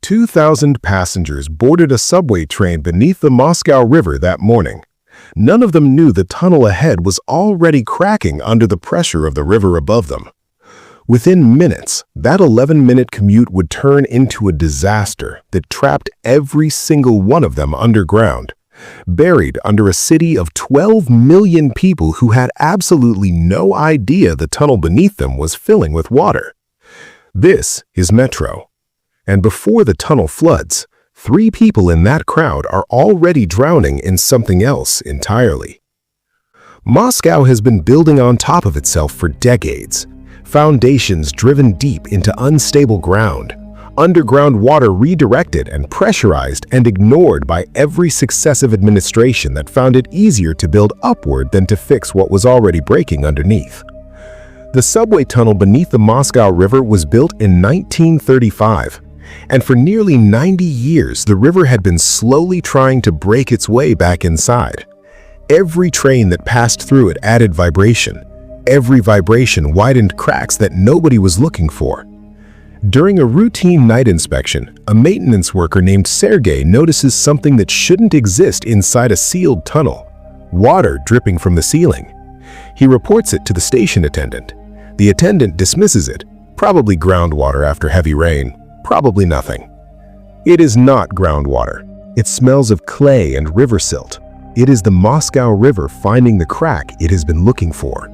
2,000 passengers boarded a subway train beneath the Moscow River that morning. None of them knew the tunnel ahead was already cracking under the pressure of the river above them. Within minutes, that 11-minute commute would turn into a disaster that trapped every single one of them underground, buried under a city of 12 million people who had absolutely no idea the tunnel beneath them was filling with water. This is Metro. And before the tunnel floods, 3 people in that crowd are already drowning in something else entirely. Moscow has been building on top of itself for decades. Foundations driven deep into unstable ground, underground water redirected and pressurized and ignored by every successive administration that found it easier to build upward than to fix what was already breaking underneath. The subway tunnel beneath the Moscow River was built in 1935. And for nearly 90 years, the river had been slowly trying to break its way back inside. Every train that passed through it added vibration. Every vibration widened cracks that nobody was looking for. During a routine night inspection, a maintenance worker named Sergei notices something that shouldn't exist inside a sealed tunnel: water dripping from the ceiling. He reports it to the station attendant. The attendant dismisses it, probably groundwater after heavy rain. Probably nothing. It is not groundwater. It smells of clay and river silt. It is the Moscow River finding the crack it has been looking for.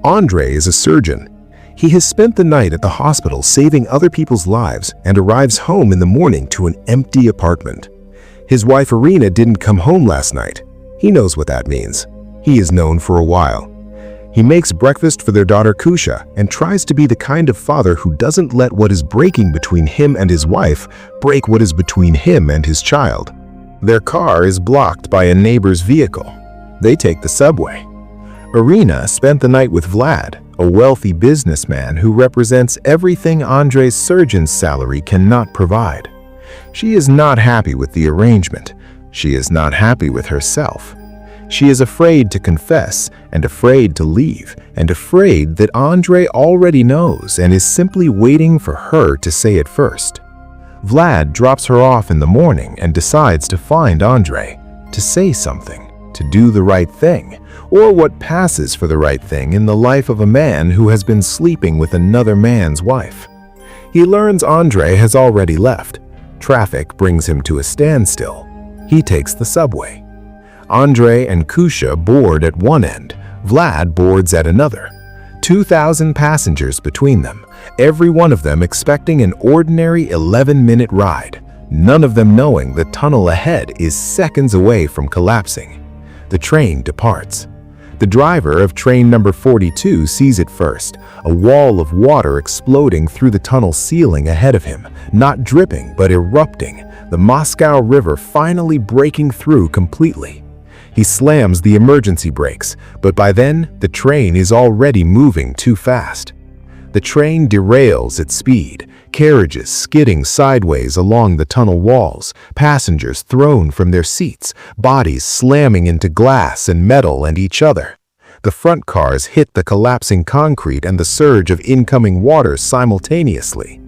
Andrei is a surgeon. He has spent the night at the hospital saving other people's lives and arrives home in the morning to an empty apartment. His wife Irina didn't come home last night. He knows what that means. He is known for a while. He makes breakfast for their daughter Kusha and tries to be the kind of father who doesn't let what is breaking between him and his wife break what is between him and his child. Their car is blocked by a neighbor's vehicle. They take the subway. Irina spent the night with Vlad, a wealthy businessman who represents everything Andrei's surgeon's salary cannot provide. She is not happy with the arrangement. She is not happy with herself. She is afraid to confess and afraid to leave and afraid that Andrei already knows and is simply waiting for her to say it first. Vlad drops her off in the morning and decides to find Andrei, to say something, to do the right thing, or what passes for the right thing in the life of a man who has been sleeping with another man's wife. He learns Andrei has already left. Traffic brings him to a standstill. He takes the subway. Andrei and Kusha board at one end. Vlad boards at another. 2,000 passengers between them, every one of them expecting an ordinary 11-minute ride, none of them knowing the tunnel ahead is seconds away from collapsing. The train departs. The driver of train number 42 sees it first, a wall of water exploding through the tunnel ceiling ahead of him, not dripping but erupting, the Moscow River finally breaking through completely. He slams the emergency brakes, but by then, the train is already moving too fast. The train derails at speed, carriages skidding sideways along the tunnel walls, passengers thrown from their seats, bodies slamming into glass and metal and each other. The front cars hit the collapsing concrete and the surge of incoming water simultaneously.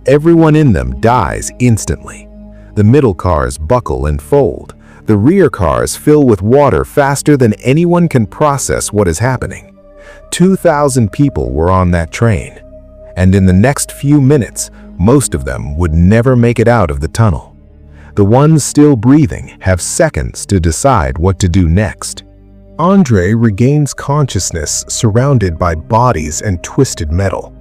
Everyone in them dies instantly. The middle cars buckle and fold. The rear cars fill with water faster than anyone can process what is happening. 2,000 people were on that train, and in the next few minutes, most of them would never make it out of the tunnel. The ones still breathing have seconds to decide what to do next. Andrei regains consciousness surrounded by bodies and twisted metal.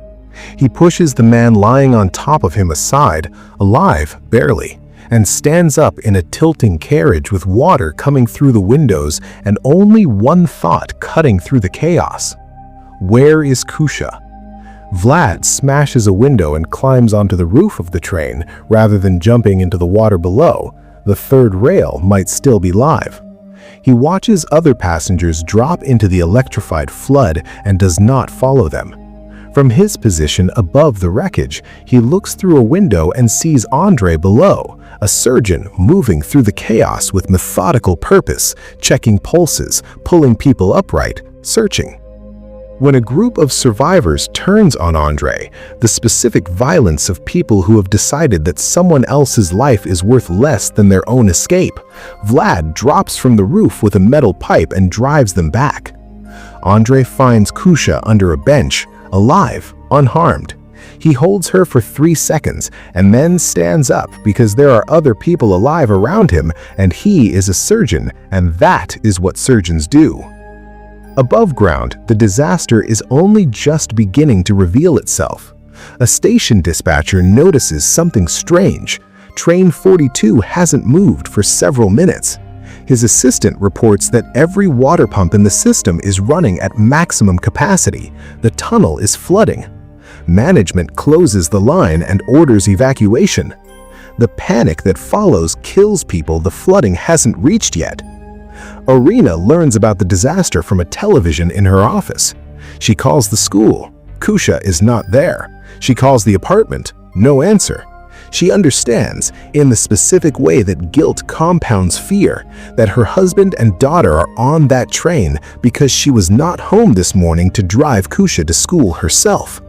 He pushes the man lying on top of him aside, alive barely, and stands up in a tilting carriage with water coming through the windows and only one thought cutting through the chaos. Where is Kusha? Vlad smashes a window and climbs onto the roof of the train rather than jumping into the water below. The third rail might still be live. He watches other passengers drop into the electrified flood and does not follow them. From his position above the wreckage, he looks through a window and sees Andrei below, a surgeon moving through the chaos with methodical purpose, checking pulses, pulling people upright, searching. When a group of survivors turns on Andre, the specific violence of people who have decided that someone else's life is worth less than their own escape, Vlad drops from the roof with a metal pipe and drives them back. Andre finds Kusha under a bench, alive, unharmed. He holds her for 3 seconds and then stands up because there are other people alive around him and he is a surgeon, and that is what surgeons do. Above ground, the disaster is only just beginning to reveal itself. A station dispatcher notices something strange. Train 42 hasn't moved for several minutes. His assistant reports that every water pump in the system is running at maximum capacity. The tunnel is flooding. Management closes the line and orders evacuation. The panic that follows kills people the flooding hasn't reached yet. Irina learns about the disaster from a television in her office. She calls the school. Kusha is not there. She calls the apartment. No answer. She understands, in the specific way that guilt compounds fear, that her husband and daughter are on that train because she was not home this morning to drive Kusha to school herself.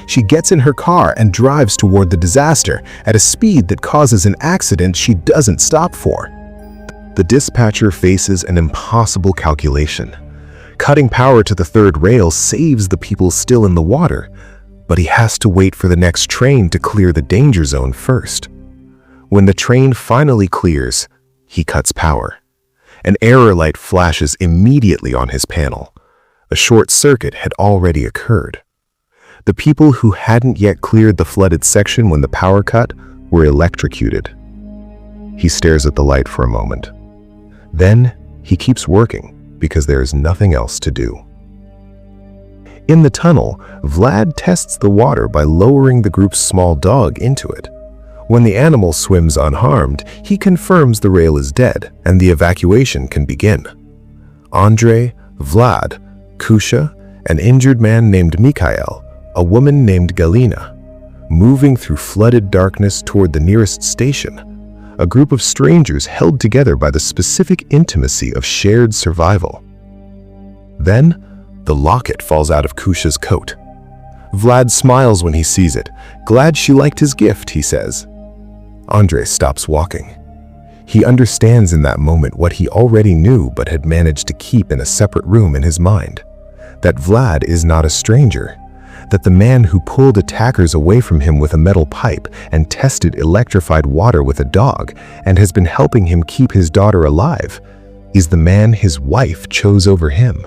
She gets in her car and drives toward the disaster at a speed that causes an accident she doesn't stop for. The dispatcher faces an impossible calculation. Cutting power to the third rail saves the people still in the water, but he has to wait for the next train to clear the danger zone first. When the train finally clears, he cuts power. An error light flashes immediately on his panel. A short circuit had already occurred. The people who hadn't yet cleared the flooded section when the power cut were electrocuted. He stares at the light for a moment. Then he keeps working because there is nothing else to do. In the tunnel, Vlad tests the water by lowering the group's small dog into it. When the animal swims unharmed, he confirms the rail is dead and the evacuation can begin. Andre, Vlad, Kusha, an injured man named Mikhail, a woman named Galina, moving through flooded darkness toward the nearest station, a group of strangers held together by the specific intimacy of shared survival. Then, the locket falls out of Kusha's coat. Vlad smiles when he sees it. Glad she liked his gift, he says. Andre stops walking. He understands in that moment what he already knew but had managed to keep in a separate room in his mind. That Vlad is not a stranger. That the man who pulled attackers away from him with a metal pipe and tested electrified water with a dog and has been helping him keep his daughter alive is the man his wife chose over him.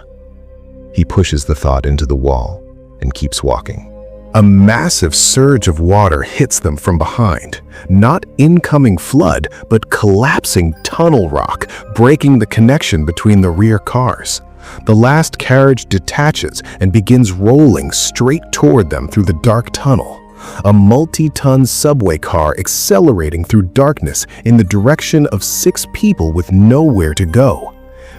He pushes the thought into the wall and keeps walking. A massive surge of water hits them from behind. Not incoming flood, but collapsing tunnel rock, breaking the connection between the rear cars. The last carriage detaches and begins rolling straight toward them through the dark tunnel. A multi-ton subway car accelerating through darkness in the direction of 6 people with nowhere to go.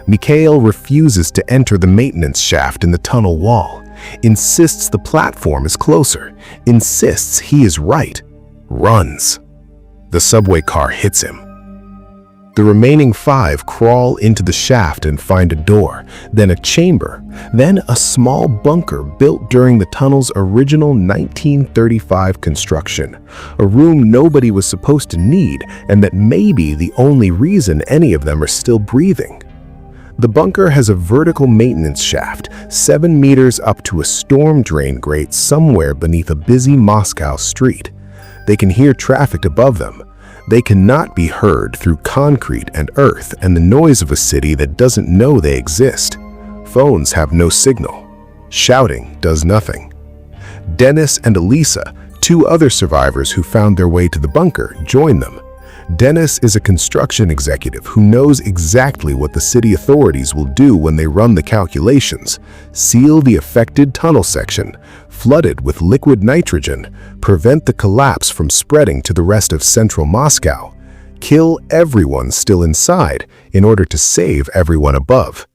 Mikhail refuses to enter the maintenance shaft in the tunnel wall, insists the platform is closer, insists he is right, runs. The subway car hits him. The remaining 5 crawl into the shaft and find a door, then a chamber, then a small bunker built during the tunnel's original 1935 construction, a room nobody was supposed to need and that may be the only reason any of them are still breathing. The bunker has a vertical maintenance shaft, 7 meters up to a storm drain grate somewhere beneath a busy Moscow street. They can hear traffic above them. They cannot be heard through concrete and earth and the noise of a city that doesn't know they exist. Phones have no signal. Shouting does nothing. Dennis and Elisa, 2 other survivors who found their way to the bunker, join them. Dennis is a construction executive who knows exactly what the city authorities will do when they run the calculations. Seal the affected tunnel section, flood it with liquid nitrogen, prevent the collapse from spreading to the rest of central Moscow, kill everyone still inside in order to save everyone above.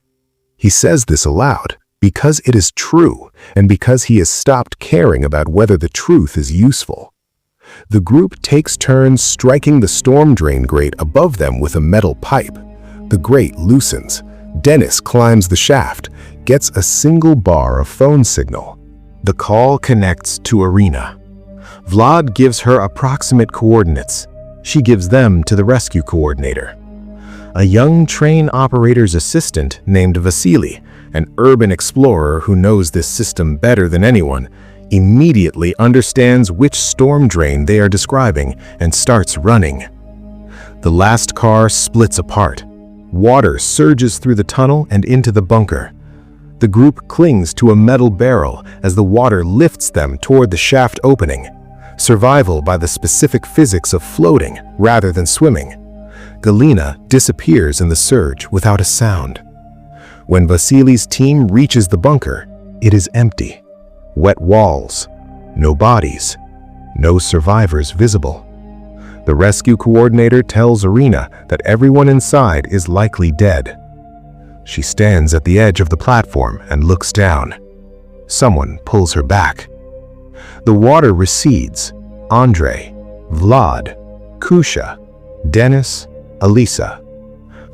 He says this aloud because it is true and because he has stopped caring about whether the truth is useful. The group takes turns striking the storm drain grate above them with a metal pipe. The grate loosens. Dennis climbs the shaft, gets a single bar of phone signal. The call connects to Irina. Vlad gives her approximate coordinates. She gives them to the rescue coordinator. A young train operator's assistant named Vasily, an urban explorer who knows this system better than anyone, immediately understands which storm drain they are describing and starts running. The last car splits apart. Water surges through the tunnel and into the bunker. The group clings to a metal barrel as the water lifts them toward the shaft opening. Survival by the specific physics of floating rather than swimming. Galina disappears in the surge without a sound. When Vasily's team reaches the bunker, it is empty. Wet walls, no bodies, no survivors visible. The rescue coordinator tells Irina that everyone inside is likely dead. She stands at the edge of the platform and looks down. Someone pulls her back. The water recedes. Andrei, Vlad, Kusha, Dennis, Elisa.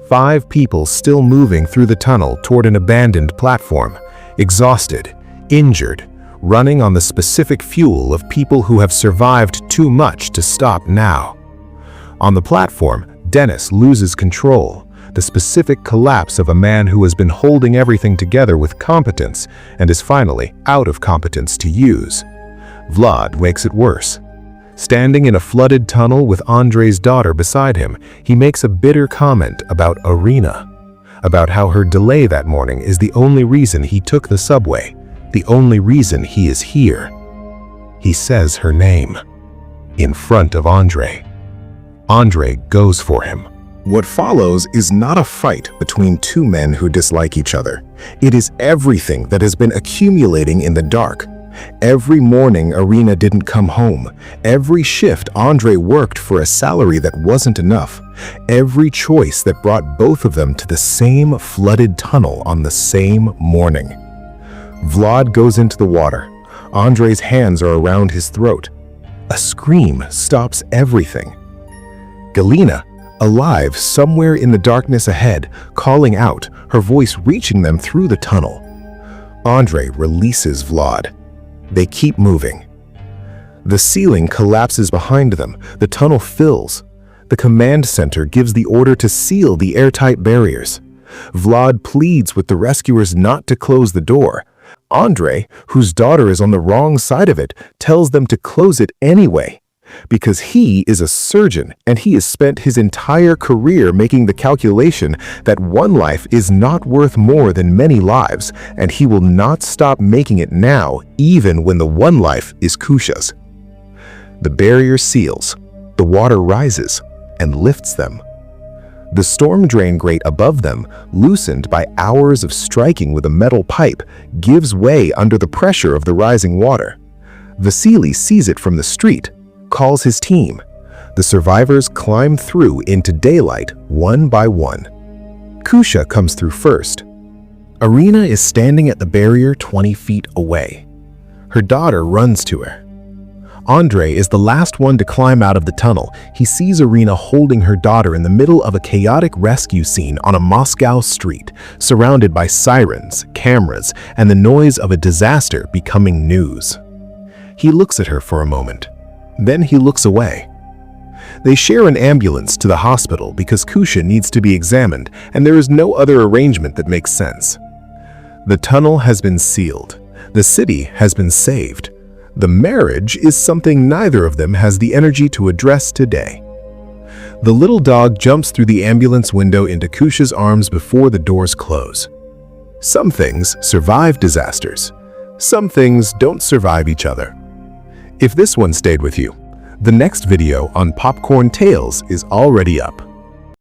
5 people still moving through the tunnel toward an abandoned platform, exhausted, injured, running on the specific fuel of people who have survived too much to stop now. On the platform, Dennis loses control, the specific collapse of a man who has been holding everything together with competence and is finally out of competence to use. Vlad makes it worse. Standing in a flooded tunnel with Andrei's daughter beside him, he makes a bitter comment about Irina, about how her delay that morning is the only reason he took the subway, the only reason he is here. He says her name, in front of Andrei. Andrei goes for him. What follows is not a fight between 2 men who dislike each other. It is everything that has been accumulating in the dark. Every morning Irina didn't come home. Every shift Andrei worked for a salary that wasn't enough. Every choice that brought both of them to the same flooded tunnel on the same morning. Vlad goes into the water. Andrei's hands are around his throat. A scream stops everything. Galina, alive somewhere in the darkness ahead, calling out, her voice reaching them through the tunnel. Andrei releases Vlad. They keep moving. The ceiling collapses behind them. The tunnel fills. The command center gives the order to seal the airtight barriers. Vlad pleads with the rescuers not to close the door. Andrei, whose daughter is on the wrong side of it, tells them to close it anyway. Because he is a surgeon and he has spent his entire career making the calculation that one life is not worth more than many lives, and he will not stop making it now, even when the one life is Kusha's. The barrier seals, the water rises and lifts them. The storm drain grate above them, loosened by hours of striking with a metal pipe, gives way under the pressure of the rising water. Vasily sees it from the street, calls his team. The survivors climb through into daylight one by one. Kusha comes through first. Irina is standing at the barrier 20 feet away. Her daughter runs to her. Andrei is the last one to climb out of the tunnel. He sees Irina holding her daughter in the middle of a chaotic rescue scene on a Moscow street, surrounded by sirens, cameras, and the noise of a disaster becoming news. He looks at her for a moment. Then he looks away. They share an ambulance to the hospital because Kusha needs to be examined, and there is no other arrangement that makes sense. The tunnel has been sealed. The city has been saved. The marriage is something neither of them has the energy to address today. The little dog jumps through the ambulance window into Kusha's arms before the doors close. Some things survive disasters. Some things don't survive each other. If this one stayed with you, the next video on Popcorn Tales is already up.